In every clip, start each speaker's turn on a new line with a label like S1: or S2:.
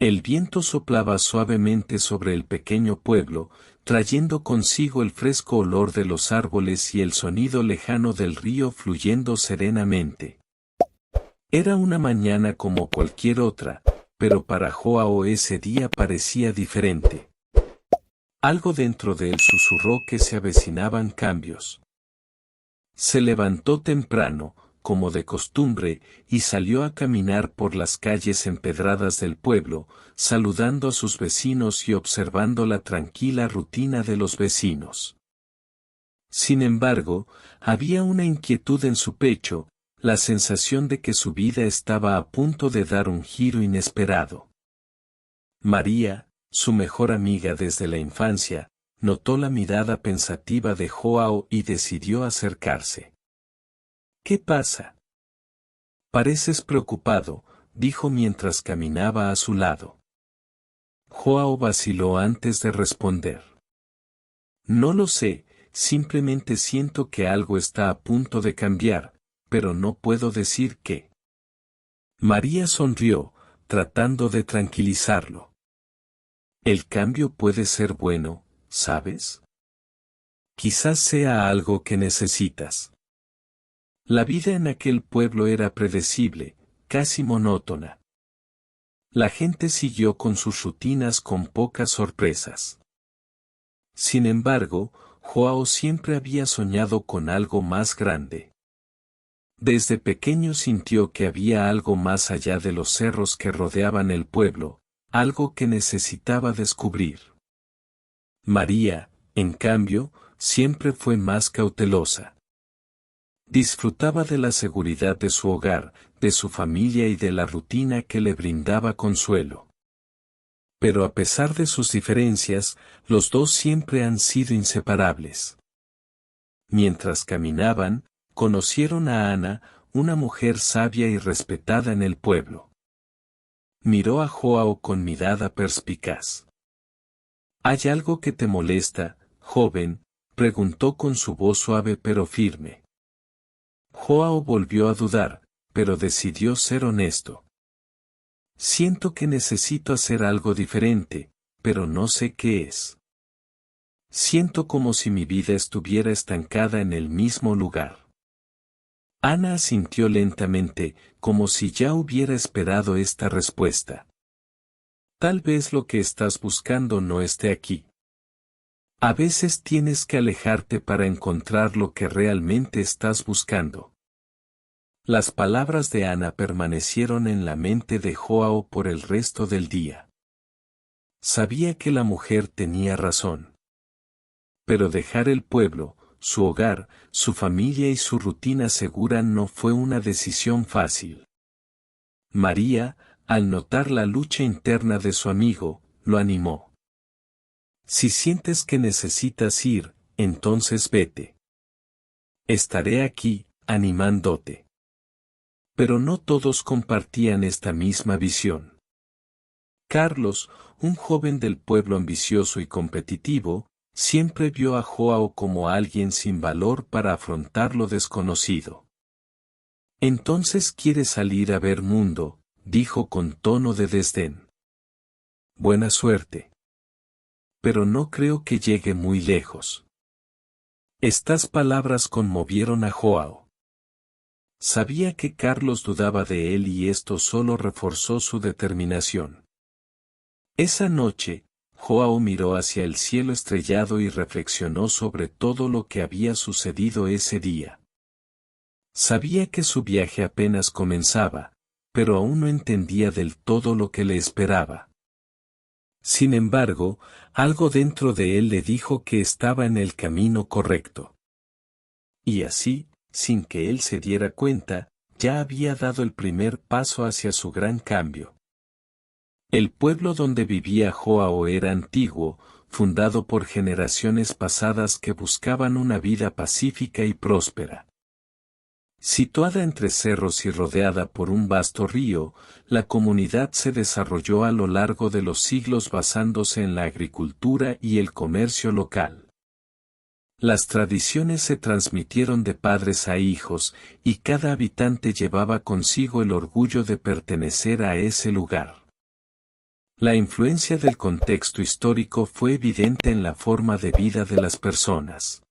S1: El viento soplaba suavemente sobre el pequeño pueblo, trayendo consigo el fresco olor de los árboles y el sonido lejano del río fluyendo serenamente. Era una mañana como cualquier otra, pero para Joao ese día parecía diferente. Algo dentro de él susurró que se avecinaban cambios. Se levantó temprano, como de costumbre, y salió a caminar por las calles empedradas del pueblo, saludando a sus vecinos y observando la tranquila rutina de los vecinos. Sin embargo, había una inquietud en su pecho, la sensación de que su vida estaba a punto de dar un giro inesperado. María, su mejor amiga desde la infancia, notó la mirada pensativa de Joao y decidió acercarse. ¿Qué pasa? Pareces preocupado, dijo mientras caminaba a su lado. Joao vaciló antes de responder. No lo sé, simplemente siento que algo está a punto de cambiar, pero no puedo decir qué. María sonrió, tratando de tranquilizarlo. El cambio puede ser bueno, ¿sabes? Quizás sea algo que necesitas. La vida en aquel pueblo era predecible, casi monótona. La gente siguió con sus rutinas con pocas sorpresas. Sin embargo, Joao siempre había soñado con algo más grande. Desde pequeño sintió que había algo más allá de los cerros que rodeaban el pueblo, algo que necesitaba descubrir. María, en cambio, siempre fue más cautelosa. Disfrutaba de la seguridad de su hogar, de su familia y de la rutina que le brindaba consuelo. Pero a pesar de sus diferencias, los dos siempre han sido inseparables. Mientras caminaban, conocieron a Ana, una mujer sabia y respetada en el pueblo. Miró a Joao con mirada perspicaz. ¿Hay algo que te molesta, joven?, preguntó con su voz suave pero firme. Joao volvió a dudar, pero decidió ser honesto. Siento que necesito hacer algo diferente, pero no sé qué es. Siento como si mi vida estuviera estancada en el mismo lugar. Ana asintió lentamente, como si ya hubiera esperado esta respuesta. Tal vez lo que estás buscando no esté aquí. A veces tienes que alejarte para encontrar lo que realmente estás buscando. Las palabras de Ana permanecieron en la mente de Joao por el resto del día. Sabía que la mujer tenía razón. Pero dejar el pueblo, su hogar, su familia y su rutina segura no fue una decisión fácil. María, al notar la lucha interna de su amigo, lo animó. Si sientes que necesitas ir, entonces vete. Estaré aquí, animándote. Pero no todos compartían esta misma visión. Carlos, un joven del pueblo ambicioso y competitivo, siempre vio a Joao como alguien sin valor para afrontar lo desconocido. Entonces quiere salir a ver mundo, dijo con tono de desdén. Buena suerte. Pero no creo que llegue muy lejos. Estas palabras conmovieron a Joao. Sabía que Carlos dudaba de él y esto solo reforzó su determinación. Esa noche, Joao miró hacia el cielo estrellado y reflexionó sobre todo lo que había sucedido ese día. Sabía que su viaje apenas comenzaba, pero aún no entendía del todo lo que le esperaba. Sin embargo, algo dentro de él le dijo que estaba en el camino correcto. Y así, sin que él se diera cuenta, ya había dado el primer paso hacia su gran cambio. El pueblo donde vivía Joao era antiguo, fundado por generaciones pasadas que buscaban una vida pacífica y próspera. Situada entre cerros y rodeada por un vasto río, la comunidad se desarrolló a lo largo de los siglos basándose en la agricultura y el comercio local. Las tradiciones se transmitieron de padres a hijos, y cada habitante llevaba consigo el orgullo de pertenecer a ese lugar. La influencia del contexto histórico fue evidente en la forma de vida de las personas.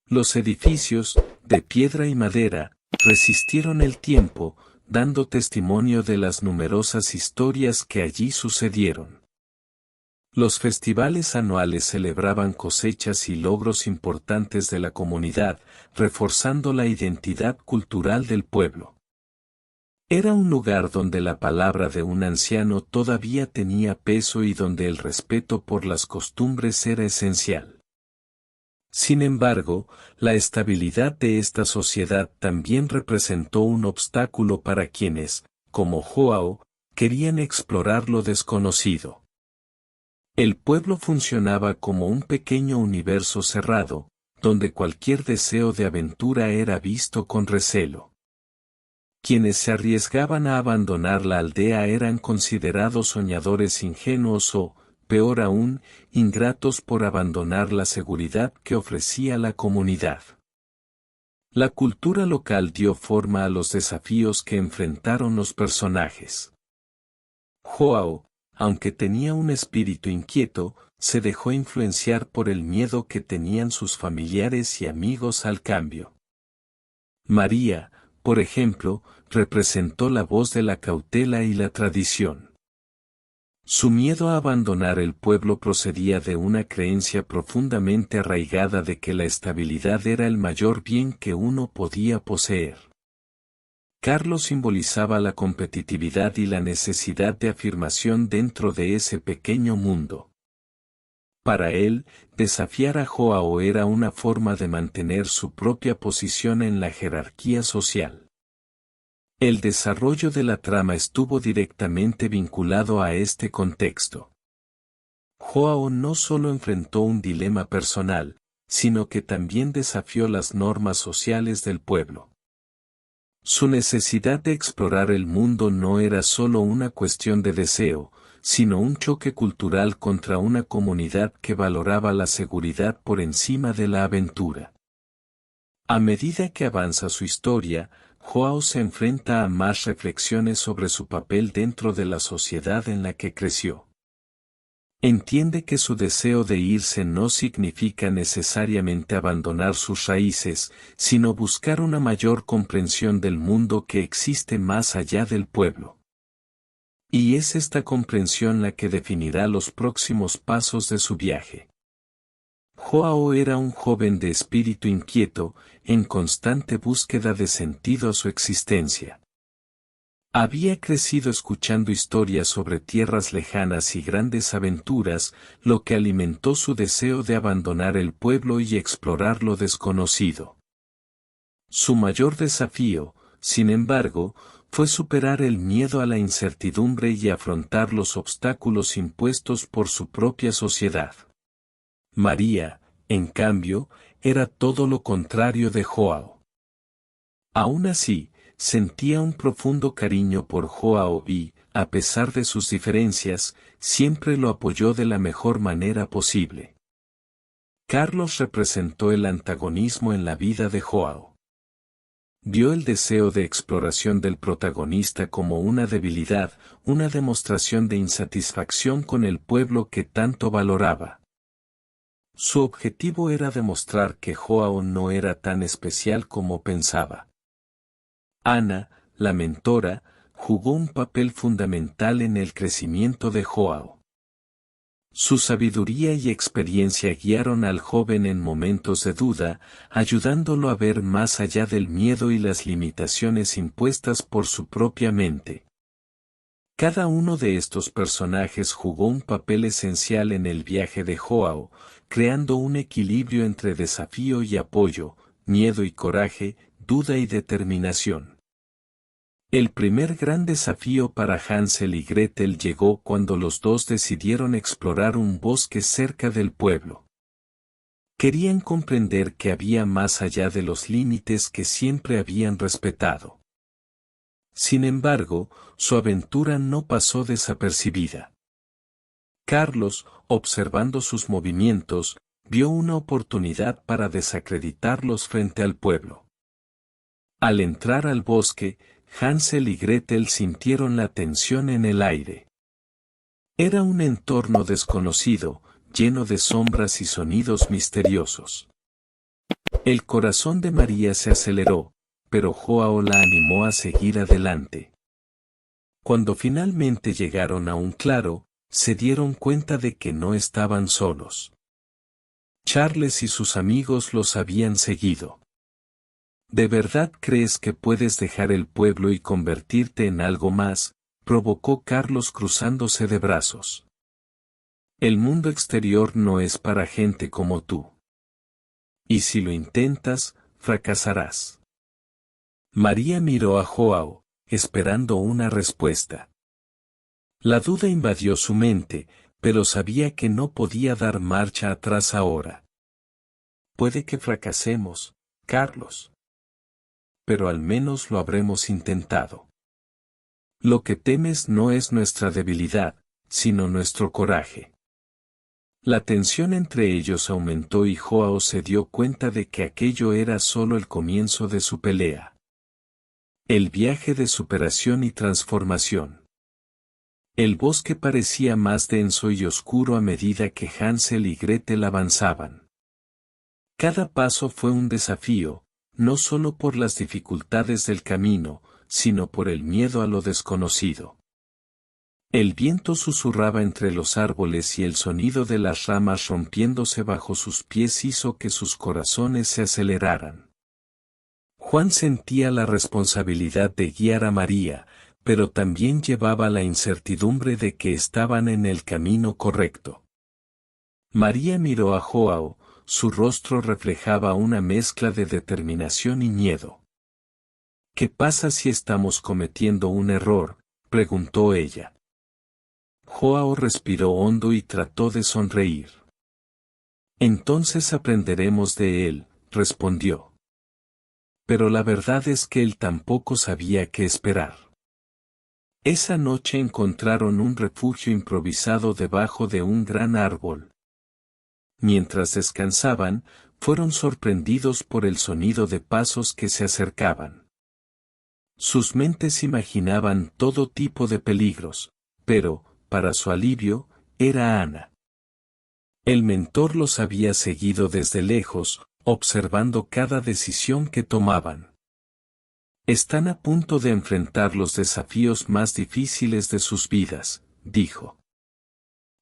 S1: Los edificios, de piedra y madera, resistieron el tiempo, dando testimonio de las numerosas historias que allí sucedieron. Los festivales anuales celebraban cosechas y logros importantes de la comunidad, reforzando la identidad cultural del pueblo. Era un lugar donde la palabra de un anciano todavía tenía peso y donde el respeto por las costumbres era esencial. Sin embargo, la estabilidad de esta sociedad también representó un obstáculo para quienes, como Joao, querían explorar lo desconocido. El pueblo funcionaba como un pequeño universo cerrado, donde cualquier deseo de aventura era visto con recelo. Quienes se arriesgaban a abandonar la aldea eran considerados soñadores ingenuos o, peor aún, ingratos por abandonar la seguridad que ofrecía la comunidad. La cultura local dio forma a los desafíos que enfrentaron los personajes. Joao, aunque tenía un espíritu inquieto, se dejó influenciar por el miedo que tenían sus familiares y amigos al cambio. María, por ejemplo, representó la voz de la cautela y la tradición. Su miedo a abandonar el pueblo procedía de una creencia profundamente arraigada de que la estabilidad era el mayor bien que uno podía poseer. Carlos simbolizaba la competitividad y la necesidad de afirmación dentro de ese pequeño mundo. Para él, desafiar a Joao era una forma de mantener su propia posición en la jerarquía social. El desarrollo de la trama estuvo directamente vinculado a este contexto. Joao no solo enfrentó un dilema personal, sino que también desafió las normas sociales del pueblo. Su necesidad de explorar el mundo no era solo una cuestión de deseo, sino un choque cultural contra una comunidad que valoraba la seguridad por encima de la aventura. A medida que avanza su historia, Joao se enfrenta a más reflexiones sobre su papel dentro de la sociedad en la que creció. Entiende que su deseo de irse no significa necesariamente abandonar sus raíces, sino buscar una mayor comprensión del mundo que existe más allá del pueblo. Y es esta comprensión la que definirá los próximos pasos de su viaje. Joao era un joven de espíritu inquieto, en constante búsqueda de sentido a su existencia. Había crecido escuchando historias sobre tierras lejanas y grandes aventuras, lo que alimentó su deseo de abandonar el pueblo y explorar lo desconocido. Su mayor desafío, sin embargo, fue superar el miedo a la incertidumbre y afrontar los obstáculos impuestos por su propia sociedad. María, en cambio, era todo lo contrario de Joao. Aún así, sentía un profundo cariño por Joao y, a pesar de sus diferencias, siempre lo apoyó de la mejor manera posible. Carlos representó el antagonismo en la vida de Joao. Vio el deseo de exploración del protagonista como una debilidad, una demostración de insatisfacción con el pueblo que tanto valoraba. Su objetivo era demostrar que Joao no era tan especial como pensaba. Ana, la mentora, jugó un papel fundamental en el crecimiento de Joao. Su sabiduría y experiencia guiaron al joven en momentos de duda, ayudándolo a ver más allá del miedo y las limitaciones impuestas por su propia mente. Cada uno de estos personajes jugó un papel esencial en el viaje de Joao, creando un equilibrio entre desafío y apoyo, miedo y coraje, duda y determinación. El primer gran desafío para Hansel y Gretel llegó cuando los dos decidieron explorar un bosque cerca del pueblo. Querían comprender que había más allá de los límites que siempre habían respetado. Sin embargo, su aventura no pasó desapercibida. Carlos, observando sus movimientos, vio una oportunidad para desacreditarlos frente al pueblo. Al entrar al bosque, Hansel y Gretel sintieron la tensión en el aire. Era un entorno desconocido, lleno de sombras y sonidos misteriosos. El corazón de María se aceleró, pero Joao la animó a seguir adelante. Cuando finalmente llegaron a un claro, se dieron cuenta de que no estaban solos. Charles y sus amigos los habían seguido. ¿De verdad crees que puedes dejar el pueblo y convertirte en algo más?, provocó Carlos cruzándose de brazos. El mundo exterior no es para gente como tú. Y si lo intentas, fracasarás. María miró a Joao, esperando una respuesta. La duda invadió su mente, pero sabía que no podía dar marcha atrás ahora. Puede que fracasemos, Carlos. Pero al menos lo habremos intentado. Lo que temes no es nuestra debilidad, sino nuestro coraje. La tensión entre ellos aumentó y Joao se dio cuenta de que aquello era solo el comienzo de su pelea. El viaje de superación y transformación. El bosque parecía más denso y oscuro a medida que Hansel y Gretel avanzaban. Cada paso fue un desafío, no solo por las dificultades del camino, sino por el miedo a lo desconocido. El viento susurraba entre los árboles y el sonido de las ramas rompiéndose bajo sus pies hizo que sus corazones se aceleraran. Juan sentía la responsabilidad de guiar a María, pero también llevaba la incertidumbre de que estaban en el camino correcto. María miró a Joao, su rostro reflejaba una mezcla de determinación y miedo. ¿Qué pasa si estamos cometiendo un error?, preguntó ella. Joao respiró hondo y trató de sonreír. Entonces aprenderemos de él, respondió. Pero la verdad es que él tampoco sabía qué esperar. Esa noche encontraron un refugio improvisado debajo de un gran árbol. Mientras descansaban, fueron sorprendidos por el sonido de pasos que se acercaban. Sus mentes imaginaban todo tipo de peligros, pero, para su alivio, era Ana. El mentor los había seguido desde lejos, observando cada decisión que tomaban. Están a punto de enfrentar los desafíos más difíciles de sus vidas, dijo.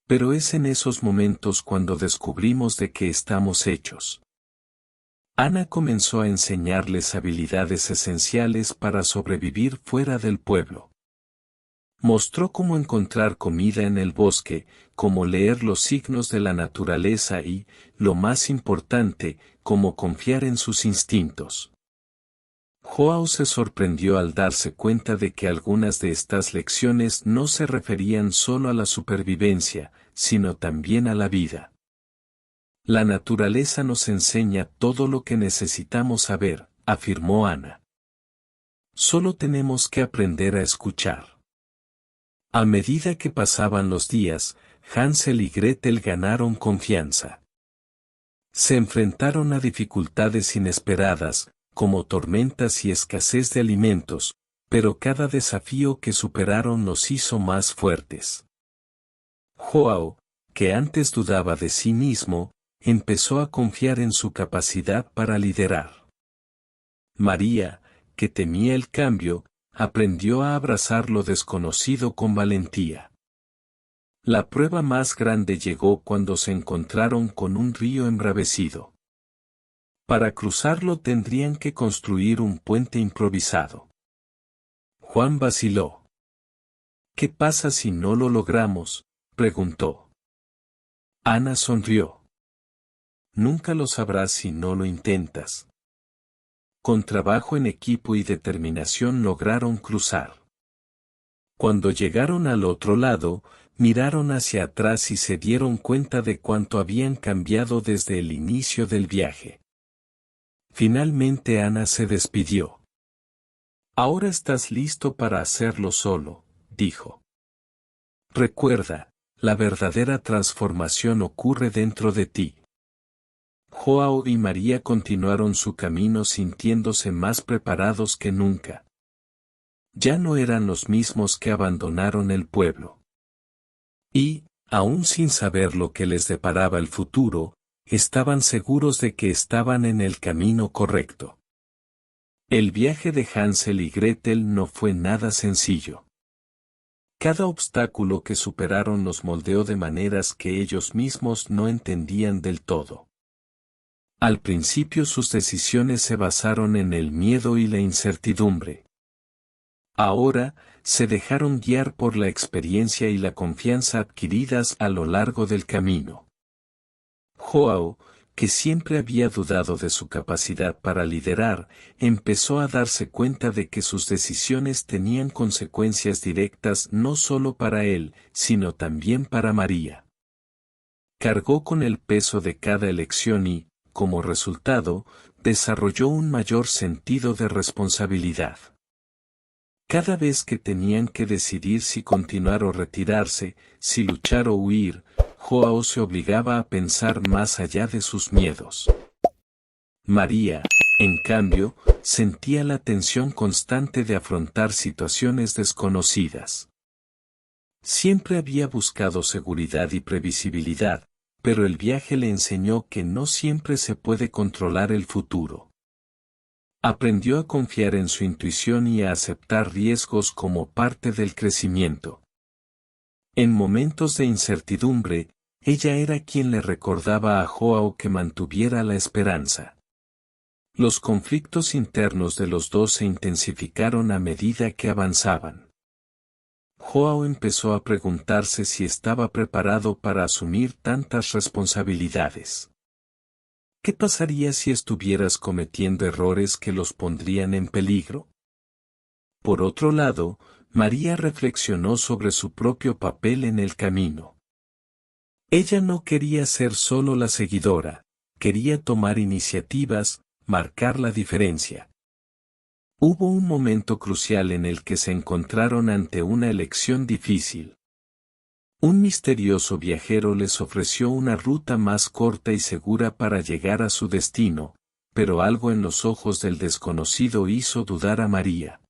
S1: Pero es en esos momentos cuando descubrimos de qué estamos hechos. Ana comenzó a enseñarles habilidades esenciales para sobrevivir fuera del pueblo. Mostró cómo encontrar comida en el bosque, cómo leer los signos de la naturaleza y, lo más importante, cómo confiar en sus instintos. Joao se sorprendió al darse cuenta de que algunas de estas lecciones no se referían solo a la supervivencia, sino también a la vida. La naturaleza nos enseña todo lo que necesitamos saber, afirmó Ana. Solo tenemos que aprender a escuchar. A medida que pasaban los días, Hansel y Gretel ganaron confianza. Se enfrentaron a dificultades inesperadas, como tormentas y escasez de alimentos, pero cada desafío que superaron los hizo más fuertes. Joao, que antes dudaba de sí mismo, empezó a confiar en su capacidad para liderar. María, que temía el cambio, aprendió a abrazar lo desconocido con valentía. La prueba más grande llegó cuando se encontraron con un río embravecido. Para cruzarlo tendrían que construir un puente improvisado. Juan vaciló. ¿Qué pasa si no lo logramos?, preguntó. Ana sonrió. Nunca lo sabrás si no lo intentas. Con trabajo en equipo y determinación lograron cruzar. Cuando llegaron al otro lado, miraron hacia atrás y se dieron cuenta de cuánto habían cambiado desde el inicio del viaje. Finalmente Ana se despidió. Ahora estás listo para hacerlo solo, dijo. Recuerda, la verdadera transformación ocurre dentro de ti. Joao y María continuaron su camino sintiéndose más preparados que nunca. Ya no eran los mismos que abandonaron el pueblo. Y, aún sin saber lo que les deparaba el futuro, estaban seguros de que estaban en el camino correcto. El viaje de Hansel y Gretel no fue nada sencillo. Cada obstáculo que superaron los moldeó de maneras que ellos mismos no entendían del todo. Al principio sus decisiones se basaron en el miedo y la incertidumbre. Ahora, se dejaron guiar por la experiencia y la confianza adquiridas a lo largo del camino. Joao, que siempre había dudado de su capacidad para liderar, empezó a darse cuenta de que sus decisiones tenían consecuencias directas no solo para él, sino también para María. Cargó con el peso de cada elección y, como resultado, desarrolló un mayor sentido de responsabilidad. Cada vez que tenían que decidir si continuar o retirarse, si luchar o huir, Joao se obligaba a pensar más allá de sus miedos. María, en cambio, sentía la tensión constante de afrontar situaciones desconocidas. Siempre había buscado seguridad y previsibilidad, pero el viaje le enseñó que no siempre se puede controlar el futuro. Aprendió a confiar en su intuición y a aceptar riesgos como parte del crecimiento. En momentos de incertidumbre, ella era quien le recordaba a Joao que mantuviera la esperanza. Los conflictos internos de los dos se intensificaron a medida que avanzaban. Joao empezó a preguntarse si estaba preparado para asumir tantas responsabilidades. ¿Qué pasaría si estuvieras cometiendo errores que los pondrían en peligro? Por otro lado, María reflexionó sobre su propio papel en el camino. Ella no quería ser solo la seguidora, quería tomar iniciativas, marcar la diferencia. Hubo un momento crucial en el que se encontraron ante una elección difícil. Un misterioso viajero les ofreció una ruta más corta y segura para llegar a su destino, pero algo en los ojos del desconocido hizo dudar a María.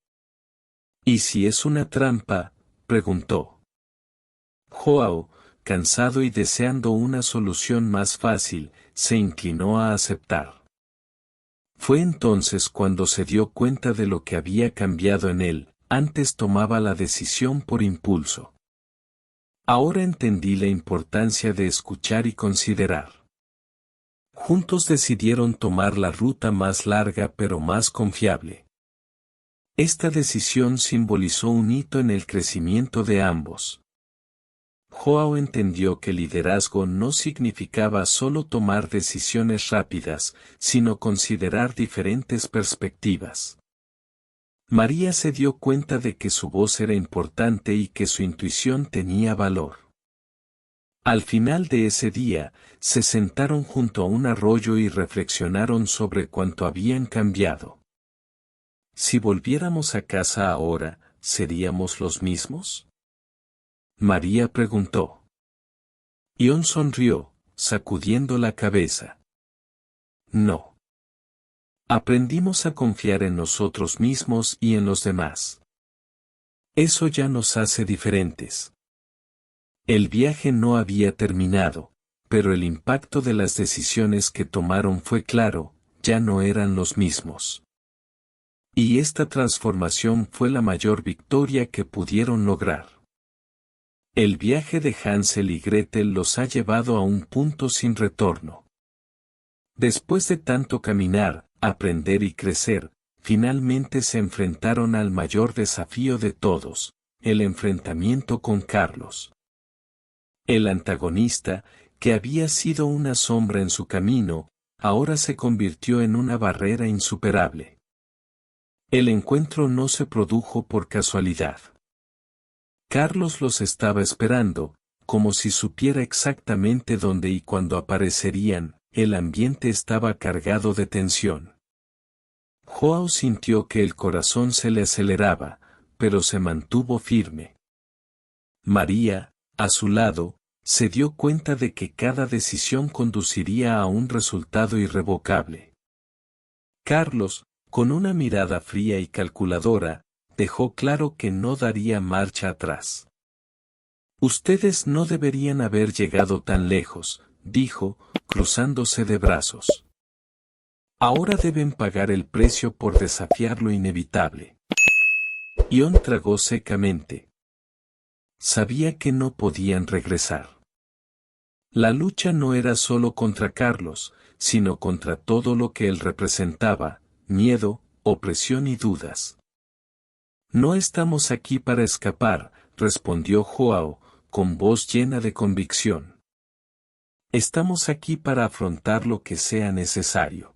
S1: ¿Y si es una trampa?, preguntó. Joao, cansado y deseando una solución más fácil, se inclinó a aceptar. Fue entonces cuando se dio cuenta de lo que había cambiado en él. Antes tomaba la decisión por impulso. Ahora entendí la importancia de escuchar y considerar. Juntos decidieron tomar la ruta más larga pero más confiable. Esta decisión simbolizó un hito en el crecimiento de ambos. Joao entendió que liderazgo no significaba solo tomar decisiones rápidas, sino considerar diferentes perspectivas. María se dio cuenta de que su voz era importante y que su intuición tenía valor. Al final de ese día, se sentaron junto a un arroyo y reflexionaron sobre cuánto habían cambiado. Si volviéramos a casa ahora, ¿seríamos los mismos?, María preguntó. Ion sonrió, sacudiendo la cabeza. No. Aprendimos a confiar en nosotros mismos y en los demás. Eso ya nos hace diferentes. El viaje no había terminado, pero el impacto de las decisiones que tomaron fue claro, ya no eran los mismos. Y esta transformación fue la mayor victoria que pudieron lograr. El viaje de Hansel y Gretel los ha llevado a un punto sin retorno. Después de tanto caminar, aprender y crecer, finalmente se enfrentaron al mayor desafío de todos, el enfrentamiento con Carlos. El antagonista, que había sido una sombra en su camino, ahora se convirtió en una barrera insuperable. El encuentro no se produjo por casualidad. Carlos los estaba esperando, como si supiera exactamente dónde y cuándo aparecerían. El ambiente estaba cargado de tensión. Joao sintió que el corazón se le aceleraba, pero se mantuvo firme. María, a su lado, se dio cuenta de que cada decisión conduciría a un resultado irrevocable. Carlos, con una mirada fría y calculadora, dejó claro que no daría marcha atrás. Ustedes no deberían haber llegado tan lejos, dijo, cruzándose de brazos. Ahora deben pagar el precio por desafiar lo inevitable. Ion tragó secamente. Sabía que no podían regresar. La lucha no era solo contra Carlos, sino contra todo lo que él representaba, miedo, opresión y dudas. No estamos aquí para escapar, respondió Joao, con voz llena de convicción. Estamos aquí para afrontar lo que sea necesario.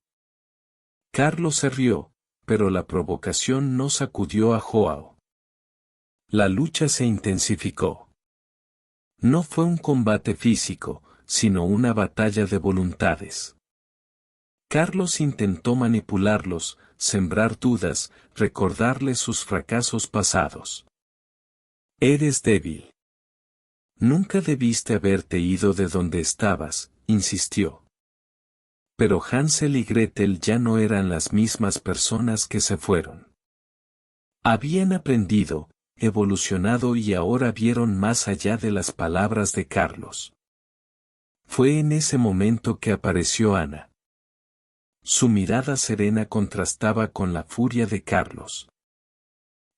S1: Carlos se rió, pero la provocación no sacudió a Joao. La lucha se intensificó. No fue un combate físico, sino una batalla de voluntades. Carlos intentó manipularlos, sembrar dudas, recordarles sus fracasos pasados. Eres débil. Nunca debiste haberte ido de donde estabas, insistió. Pero Hansel y Gretel ya no eran las mismas personas que se fueron. Habían aprendido, evolucionado y ahora vieron más allá de las palabras de Carlos. Fue en ese momento que apareció Ana. Su mirada serena contrastaba con la furia de Carlos.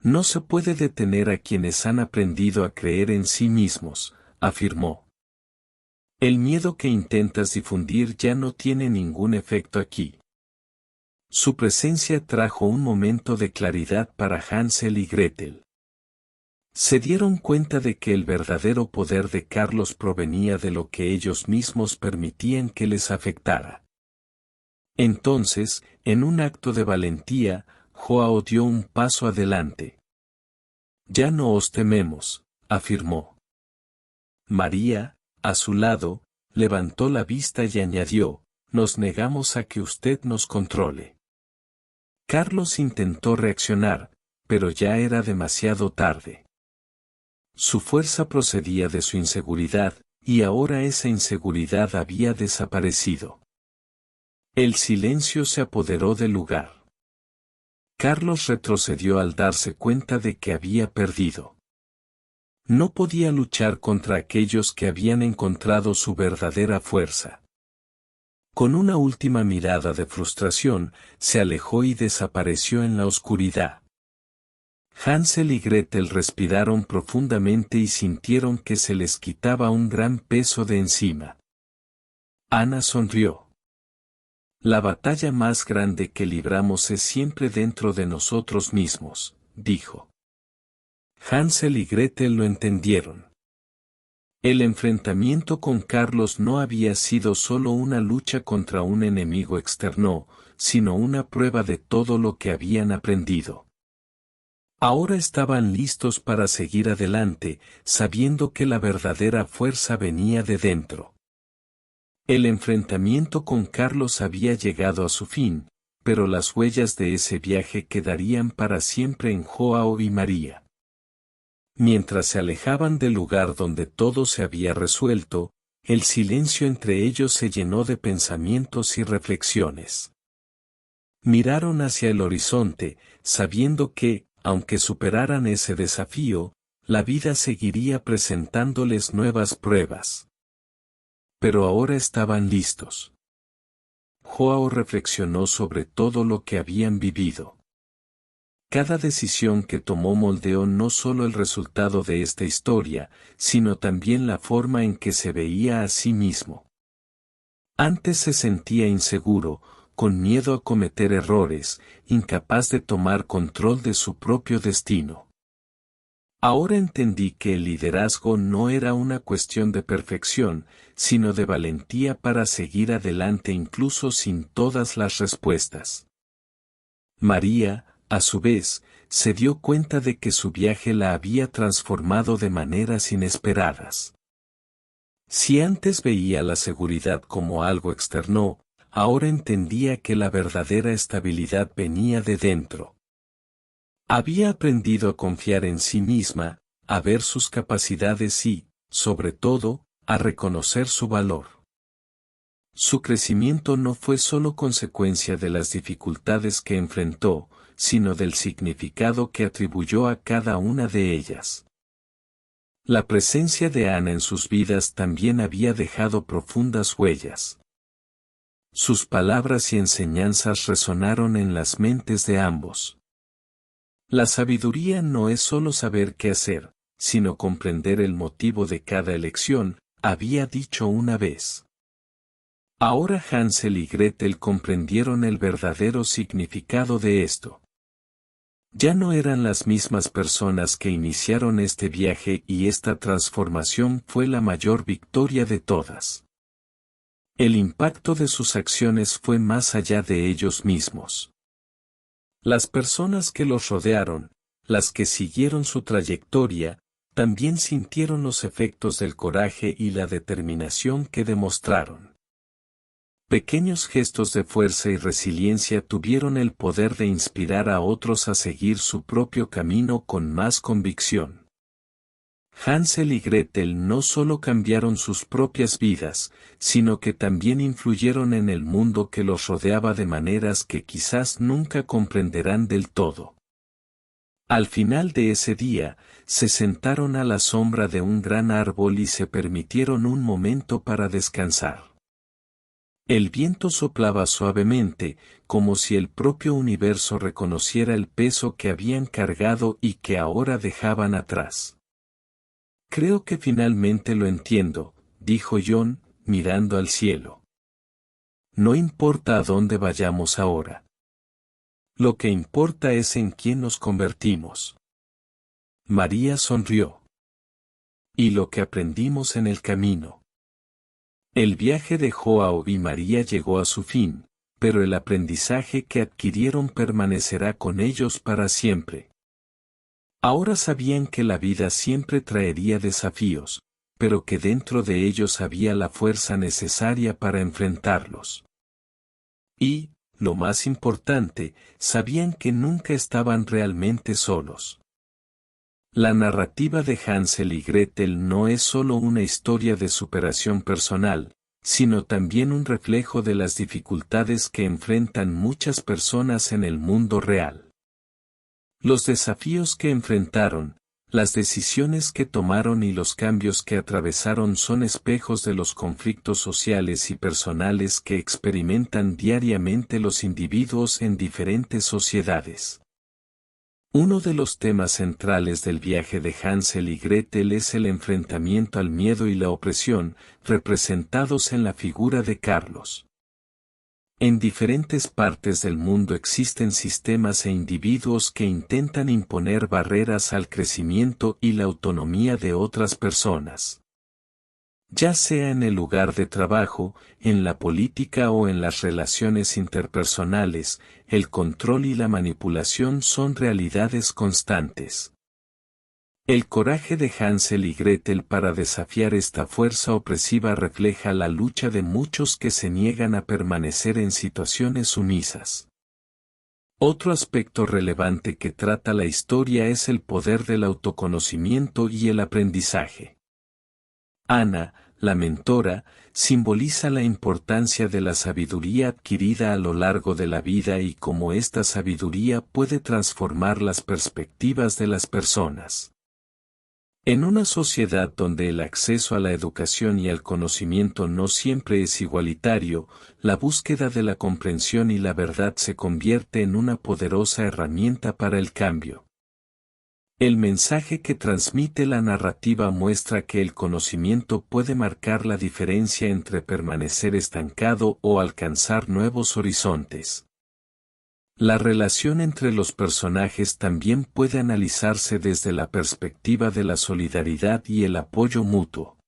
S1: No se puede detener a quienes han aprendido a creer en sí mismos, afirmó. El miedo que intentas difundir ya no tiene ningún efecto aquí. Su presencia trajo un momento de claridad para Hansel y Gretel. Se dieron cuenta de que el verdadero poder de Carlos provenía de lo que ellos mismos permitían que les afectara. Entonces, en un acto de valentía, Joao dio un paso adelante. Ya no os tememos, afirmó. María, a su lado, levantó la vista y añadió, nos negamos a que usted nos controle. Carlos intentó reaccionar, pero ya era demasiado tarde. Su fuerza procedía de su inseguridad, y ahora esa inseguridad había desaparecido. El silencio se apoderó del lugar. Carlos retrocedió al darse cuenta de que había perdido. No podía luchar contra aquellos que habían encontrado su verdadera fuerza. Con una última mirada de frustración, se alejó y desapareció en la oscuridad. Hansel y Gretel respiraron profundamente y sintieron que se les quitaba un gran peso de encima. Ana sonrió. La batalla más grande que libramos es siempre dentro de nosotros mismos, dijo. Hansel y Gretel lo entendieron. El enfrentamiento con Carlos no había sido solo una lucha contra un enemigo externo, sino una prueba de todo lo que habían aprendido. Ahora estaban listos para seguir adelante, sabiendo que la verdadera fuerza venía de dentro. El enfrentamiento con Carlos había llegado a su fin, pero las huellas de ese viaje quedarían para siempre en Joao y María. Mientras se alejaban del lugar donde todo se había resuelto, el silencio entre ellos se llenó de pensamientos y reflexiones. Miraron hacia el horizonte, sabiendo que, aunque superaran ese desafío, la vida seguiría presentándoles nuevas pruebas. Pero ahora estaban listos. Joao reflexionó sobre todo lo que habían vivido. Cada decisión que tomó moldeó no solo el resultado de esta historia, sino también la forma en que se veía a sí mismo. Antes se sentía inseguro, con miedo a cometer errores, incapaz de tomar control de su propio destino. Ahora entendí que el liderazgo no era una cuestión de perfección, sino de valentía para seguir adelante incluso sin todas las respuestas. María, a su vez, se dio cuenta de que su viaje la había transformado de maneras inesperadas. Si antes veía la seguridad como algo externo, ahora entendía que la verdadera estabilidad venía de dentro. Había aprendido a confiar en sí misma, a ver sus capacidades y, sobre todo, a reconocer su valor. Su crecimiento no fue solo consecuencia de las dificultades que enfrentó, sino del significado que atribuyó a cada una de ellas. La presencia de Ana en sus vidas también había dejado profundas huellas. Sus palabras y enseñanzas resonaron en las mentes de ambos. La sabiduría no es solo saber qué hacer, sino comprender el motivo de cada elección, había dicho una vez. Ahora Hansel y Gretel comprendieron el verdadero significado de esto. Ya no eran las mismas personas que iniciaron este viaje y esta transformación fue la mayor victoria de todas. El impacto de sus acciones fue más allá de ellos mismos. Las personas que los rodearon, las que siguieron su trayectoria, también sintieron los efectos del coraje y la determinación que demostraron. Pequeños gestos de fuerza y resiliencia tuvieron el poder de inspirar a otros a seguir su propio camino con más convicción. Hansel y Gretel no solo cambiaron sus propias vidas, sino que también influyeron en el mundo que los rodeaba de maneras que quizás nunca comprenderán del todo. Al final de ese día, se sentaron a la sombra de un gran árbol y se permitieron un momento para descansar. El viento soplaba suavemente, como si el propio universo reconociera el peso que habían cargado y que ahora dejaban atrás. Creo que finalmente lo entiendo, dijo John, mirando al cielo. No importa a dónde vayamos ahora. Lo que importa es en quién nos convertimos. María sonrió. Y lo que aprendimos en el camino. El viaje de Joao y María llegó a su fin, pero el aprendizaje que adquirieron permanecerá con ellos para siempre. Ahora sabían que la vida siempre traería desafíos, pero que dentro de ellos había la fuerza necesaria para enfrentarlos. Y, lo más importante, sabían que nunca estaban realmente solos. La narrativa de Hansel y Gretel no es solo una historia de superación personal, sino también un reflejo de las dificultades que enfrentan muchas personas en el mundo real. Los desafíos que enfrentaron, las decisiones que tomaron y los cambios que atravesaron son espejos de los conflictos sociales y personales que experimentan diariamente los individuos en diferentes sociedades. Uno de los temas centrales del viaje de Hansel y Gretel es el enfrentamiento al miedo y la opresión, representados en la figura de Carlos. En diferentes partes del mundo existen sistemas e individuos que intentan imponer barreras al crecimiento y la autonomía de otras personas. Ya sea en el lugar de trabajo, en la política o en las relaciones interpersonales, el control y la manipulación son realidades constantes. El coraje de Hansel y Gretel para desafiar esta fuerza opresiva refleja la lucha de muchos que se niegan a permanecer en situaciones sumisas. Otro aspecto relevante que trata la historia es el poder del autoconocimiento y el aprendizaje. Ana, la mentora, simboliza la importancia de la sabiduría adquirida a lo largo de la vida y cómo esta sabiduría puede transformar las perspectivas de las personas. En una sociedad donde el acceso a la educación y al conocimiento no siempre es igualitario, la búsqueda de la comprensión y la verdad se convierte en una poderosa herramienta para el cambio. El mensaje que transmite la narrativa muestra que el conocimiento puede marcar la diferencia entre permanecer estancado o alcanzar nuevos horizontes. La relación entre los personajes también puede analizarse desde la perspectiva de la solidaridad y el apoyo mutuo.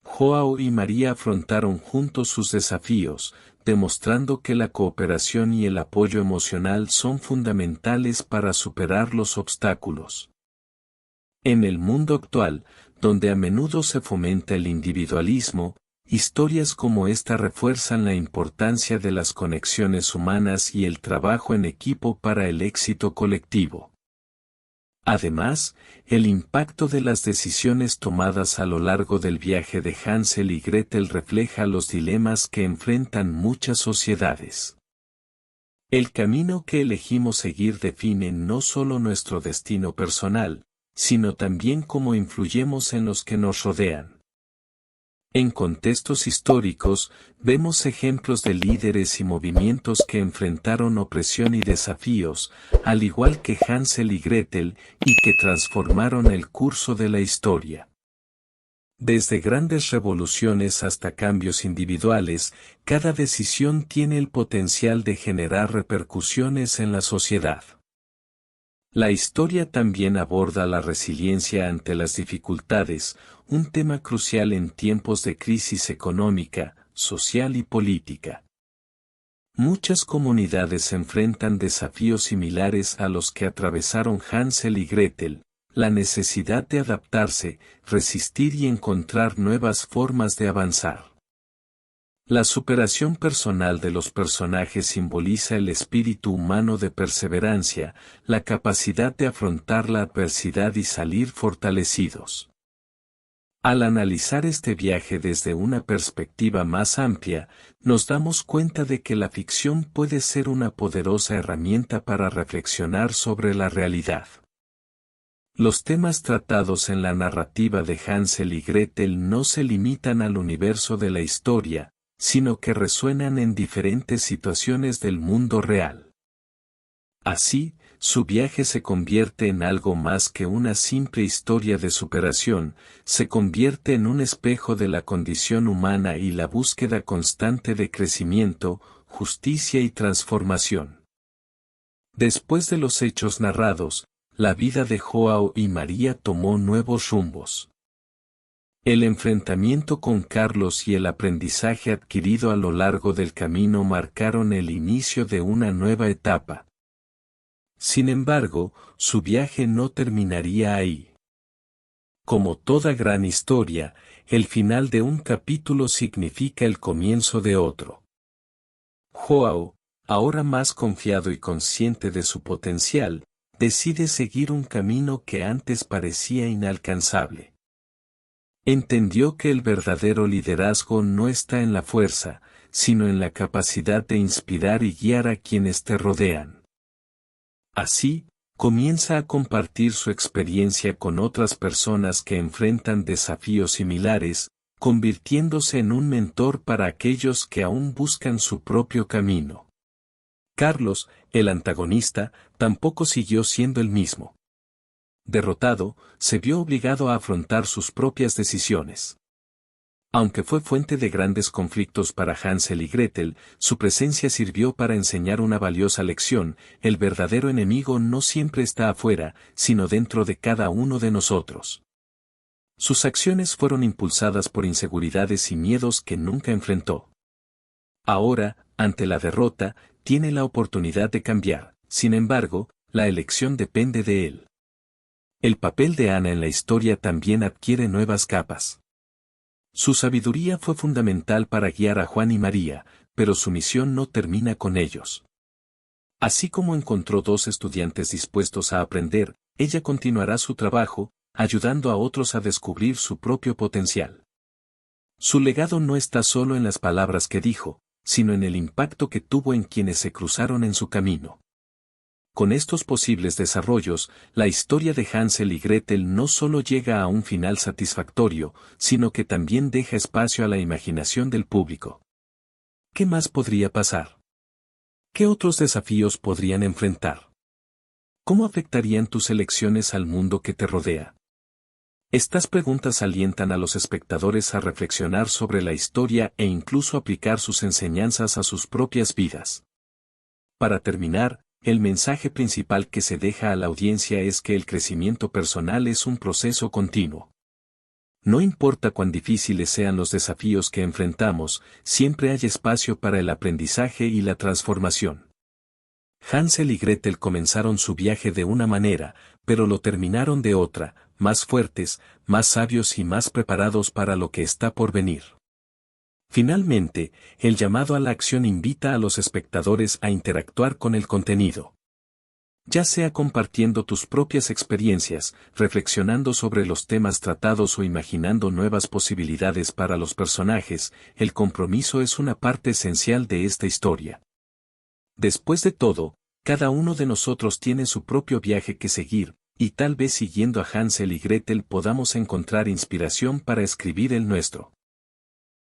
S1: Joao y María afrontaron juntos sus desafíos, demostrando que la cooperación y el apoyo emocional son fundamentales para superar los obstáculos. En el mundo actual, donde a menudo se fomenta el individualismo, historias como esta refuerzan la importancia de las conexiones humanas y el trabajo en equipo para el éxito colectivo. Además, el impacto de las decisiones tomadas a lo largo del viaje de Hansel y Gretel refleja los dilemas que enfrentan muchas sociedades. El camino que elegimos seguir define no solo nuestro destino personal, sino también cómo influyemos en los que nos rodean. En contextos históricos, vemos ejemplos de líderes y movimientos que enfrentaron opresión y desafíos, al igual que Hansel y Gretel, y que transformaron el curso de la historia. Desde grandes revoluciones hasta cambios individuales, cada decisión tiene el potencial de generar repercusiones en la sociedad. La historia también aborda la resiliencia ante las dificultades, un tema crucial en tiempos de crisis económica, social y política. Muchas comunidades enfrentan desafíos similares a los que atravesaron Hansel y Gretel, la necesidad de adaptarse, resistir y encontrar nuevas formas de avanzar. La superación personal de los personajes simboliza el espíritu humano de perseverancia, la capacidad de afrontar la adversidad y salir fortalecidos. Al analizar este viaje desde una perspectiva más amplia, nos damos cuenta de que la ficción puede ser una poderosa herramienta para reflexionar sobre la realidad. Los temas tratados en la narrativa de Hansel y Gretel no se limitan al universo de la historia, sino que resuenan en diferentes situaciones del mundo real. Así, su viaje se convierte en algo más que una simple historia de superación, se convierte en un espejo de la condición humana y la búsqueda constante de crecimiento, justicia y transformación. Después de los hechos narrados, la vida de Joao y María tomó nuevos rumbos. El enfrentamiento con Carlos y el aprendizaje adquirido a lo largo del camino marcaron el inicio de una nueva etapa. Sin embargo, su viaje no terminaría ahí. Como toda gran historia, el final de un capítulo significa el comienzo de otro. Joao, ahora más confiado y consciente de su potencial, decide seguir un camino que antes parecía inalcanzable. Entendió que el verdadero liderazgo no está en la fuerza, sino en la capacidad de inspirar y guiar a quienes te rodean. Así, comienza a compartir su experiencia con otras personas que enfrentan desafíos similares, convirtiéndose en un mentor para aquellos que aún buscan su propio camino. Carlos, el antagonista, tampoco siguió siendo el mismo. Derrotado, se vio obligado a afrontar sus propias decisiones. Aunque fue fuente de grandes conflictos para Hansel y Gretel, su presencia sirvió para enseñar una valiosa lección: el verdadero enemigo no siempre está afuera, sino dentro de cada uno de nosotros. Sus acciones fueron impulsadas por inseguridades y miedos que nunca enfrentó. Ahora, ante la derrota, tiene la oportunidad de cambiar, sin embargo, la elección depende de él. El papel de Ana en la historia también adquiere nuevas capas. Su sabiduría fue fundamental para guiar a Juan y María, pero su misión no termina con ellos. Así como encontró dos estudiantes dispuestos a aprender, ella continuará su trabajo, ayudando a otros a descubrir su propio potencial. Su legado no está solo en las palabras que dijo, sino en el impacto que tuvo en quienes se cruzaron en su camino. Con estos posibles desarrollos, la historia de Hansel y Gretel no solo llega a un final satisfactorio, sino que también deja espacio a la imaginación del público. ¿Qué más podría pasar? ¿Qué otros desafíos podrían enfrentar? ¿Cómo afectarían tus elecciones al mundo que te rodea? Estas preguntas alientan a los espectadores a reflexionar sobre la historia e incluso aplicar sus enseñanzas a sus propias vidas. Para terminar, el mensaje principal que se deja a la audiencia es que el crecimiento personal es un proceso continuo. No importa cuán difíciles sean los desafíos que enfrentamos, siempre hay espacio para el aprendizaje y la transformación. Hansel y Gretel comenzaron su viaje de una manera, pero lo terminaron de otra, más fuertes, más sabios y más preparados para lo que está por venir. Finalmente, el llamado a la acción invita a los espectadores a interactuar con el contenido. Ya sea compartiendo tus propias experiencias, reflexionando sobre los temas tratados o imaginando nuevas posibilidades para los personajes, el compromiso es una parte esencial de esta historia. Después de todo, cada uno de nosotros tiene su propio viaje que seguir, y tal vez siguiendo a Hansel y Gretel podamos encontrar inspiración para escribir el nuestro.